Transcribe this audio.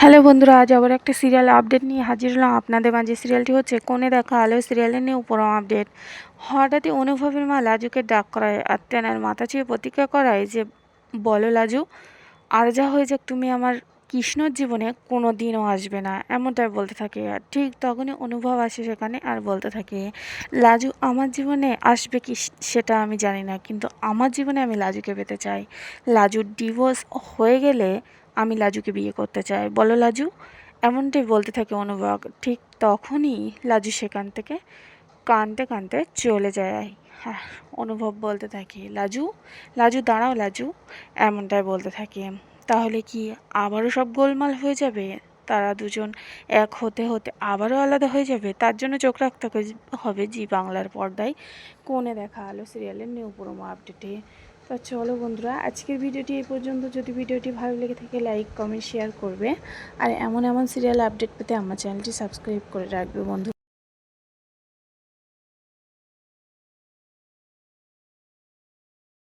Hello বন্ধুরা, আজ আবার একটা সিরিয়াল আপডেট নিয়ে হাজির হলাম আপনাদের মাঝে। সিরিয়ালটি হচ্ছে কোণে দেখা আলো সিরিয়ালের নিয়ে উপরম আপডেট। হঠাৎই অনুভবের মা লাজুকে ডাক করায় আর তেনার মাথা ছুঁয়ে প্রতিজ্ঞা করায় যে, বলো লাজু, আর যা হয়ে যাক তুমি আমার কৃষ্ণর জীবনে কোনো দিনও আসবে না, এমনটাই বলতে থাকে। আর ঠিক তখনই অনুভব আসে সেখানে আর বলতে থাকে, লাজু আমার জীবনে আসবে কি সেটা আমি জানি না, কিন্তু আমার জীবনে আমি লাজুকে পেতে চাই। লাজুর ডিভোর্স হয়ে গেলে আমি লাজুকে বিয়ে করতে চাই, বলো লাজু, এমনটাই বলতে থাকে অনুভব। ঠিক তখনই লাজু সেখান থেকে কাঁদতে কাঁদতে চলে যায়। হ্যাঁ, অনুভব বলতে থাকে, লাজু, লাজু দাঁড়াও লাজু, এমনটাই বলতে থাকে। তাহলে কি আবারও সব গোলমাল হয়ে যাবে? তারা দুজন এক হতে হতে আবারও আলাদা হয়ে যাবে? তার জন্য চোখ রাখতে হবে জি বাংলার পর্দায় কোণে দেখা আলো সিরিয়ালের নিউ প্রোমো আপডেটে। তো চলো বন্ধুরা, আজকের ভিডিওটি এই পর্যন্ত। যদি ভিডিওটি ভালো লেগে থাকে লাইক কমেন্ট শেয়ার করবে, আর এমন এমন সিরিয়াল আপডেট পেতে আমার চ্যানেলটি সাবস্ক্রাইব করে রাখবে বন্ধু।